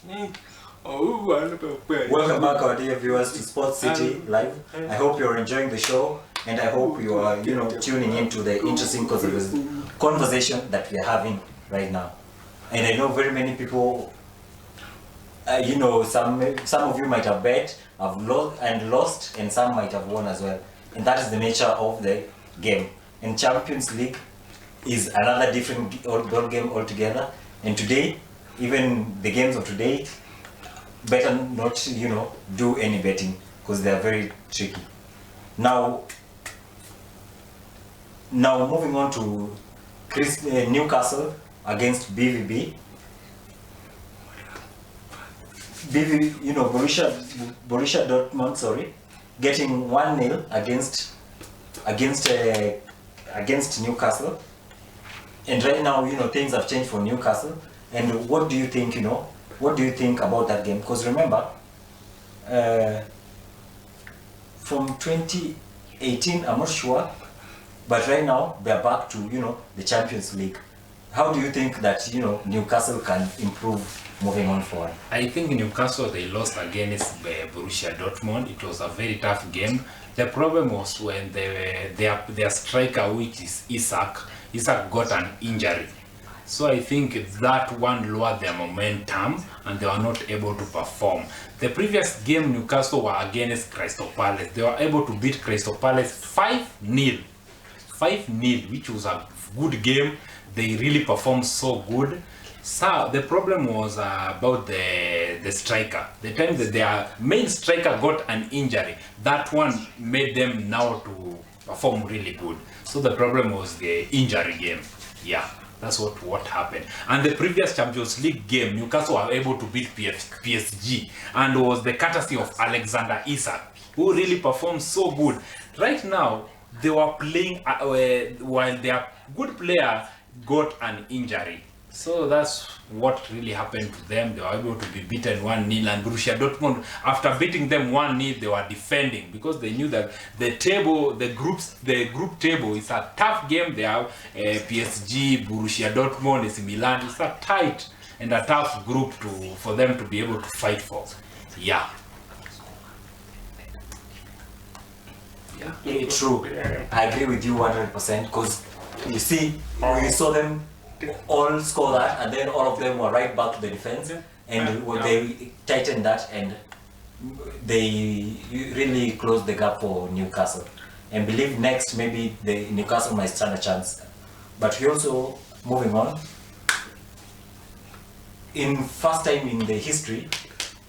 Welcome back, our dear viewers, to Sportcity Live. I hope you're enjoying the show, and I hope you are, tuning into the interesting conversation that we are having right now. And I know very many people, some of you might have bet, have lost, and some might have won as well. And that is the nature of the game. And Champions League is another different ball game altogether. And today, even the games of today, better not, do any betting because they are very tricky. Now moving on to Newcastle against BVB. Borussia Dortmund, getting 1-0 against Newcastle. And right now, things have changed for Newcastle. And what do you think, what do you think about that game? Because remember, from 2018, I'm not sure, but right now they're back to, the Champions League. How do you think that, Newcastle can improve moving on forward? I think Newcastle, they lost against Borussia Dortmund. It was a very tough game. The problem was when their striker, which is Isak got an injury. So I think that one lowered their momentum and they were not able to perform. The previous game Newcastle were against Crystal Palace. They were able to beat Crystal Palace 5-0. 5-0, which was a good game. They really performed so good. So the problem was about the striker. The time that their main striker got an injury, that one made them now to perform really good. So the problem was the injury game. Yeah. That's what happened. And the previous Champions League game, Newcastle were able to beat PSG, and was the courtesy of Alexander Isak, who really performed so good. Right now, they were playing while their good player got an injury. So that's what really happened to them. They were able to be beaten 1-0, and Borussia Dortmund, after beating them 1-0, they were defending because they knew that the group table is a tough game. They have PSG, Borussia Dortmund, AC Milan. It's a tight and a tough group for them to be able to fight for. Yeah. It's true. I agree with you 100% because you see, we saw them all score that, and then all of them were right back to the defense, and they tightened that, and they really closed the gap for Newcastle. And believe next maybe the Newcastle might stand a chance. But we also, moving on, in first time in the history,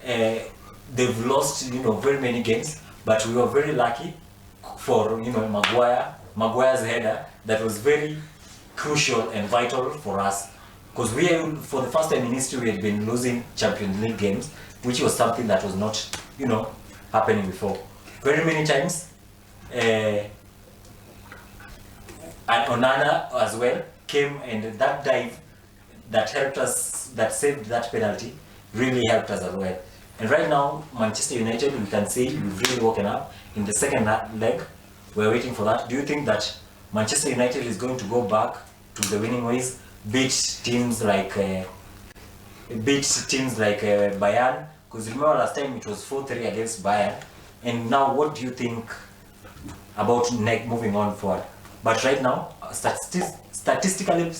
they've lost very many games, but we were very lucky for Maguire's header that was very crucial and vital for us, because for the first time in history we had been losing Champions League games, which was something that was not happening before. Very many times, and Onana as well came, and that dive that helped us, that saved that penalty, really helped us as well. And right now, Manchester United, we can see we've really woken up in the second leg. We're waiting for that. Do you think that Manchester United is going to go back to the winning ways, beat teams like Bayern? Because remember last time it was 4-3 against Bayern, and now what do you think about moving on forward? But right now, statistically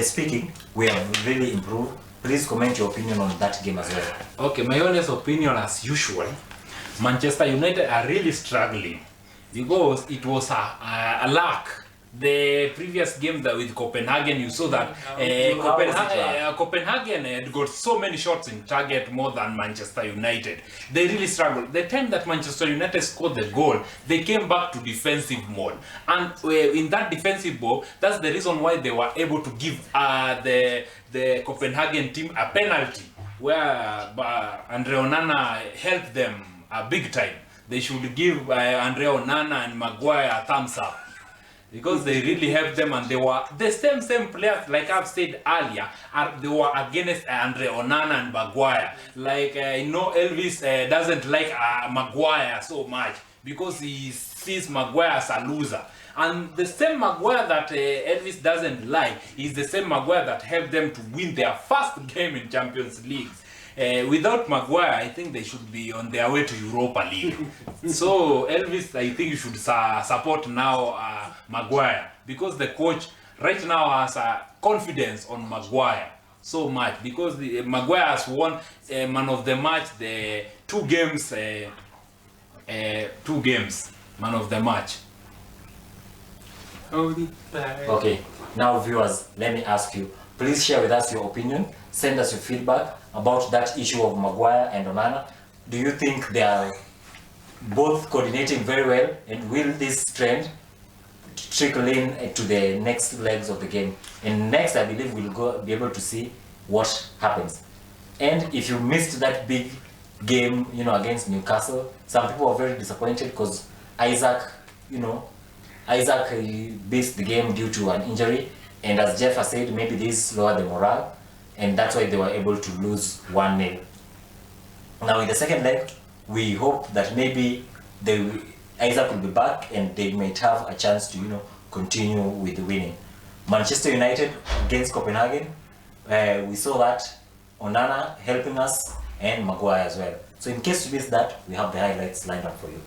speaking, we have really improved. Please comment your opinion on that game as well. Okay, my honest opinion, as usual, Manchester United are really struggling because it was a luck. The previous game with Copenhagen, you saw that Copenhagen had got so many shots in target more than Manchester United. They really struggled. The time that Manchester United scored the goal, they came back to defensive mode. And in that defensive mode, that's the reason why they were able to give the Copenhagen team a penalty, where Andre Onana helped them a big time. They should give Andre Onana and Maguire a thumbs up, because they really helped them, and they were the same players, like I've said earlier, they were against Andre Onana and Maguire. Like Elvis doesn't like Maguire so much because he sees Maguire as a loser. And the same Maguire that Elvis doesn't like is the same Maguire that helped them to win their first game in Champions League. Without Maguire, I think they should be on their way to Europa League. So Elvis, I think you should support now Maguire, because the coach right now has confidence on Maguire so much, because Maguire has won man of the match, the two games, man of the match. Okay, now viewers, let me ask you, please share with us your opinion, send us your feedback about that issue of Maguire and Onana. Do you think they are both coordinating very well, and will this trend trickle in to the next legs of the game? And next, I believe we'll be able to see what happens. And if you missed that big game, against Newcastle, some people are very disappointed because Isaac missed the game due to an injury, and as Jeff has said, maybe this lowered the morale, and that's why they were able to lose 1-0. Now in the second leg, we hope that maybe Isaac will be back and they might have a chance to continue with the winning. Manchester United against Copenhagen, we saw that Onana helping us and Maguire as well. So in case you missed that, we have the highlights lined up for you.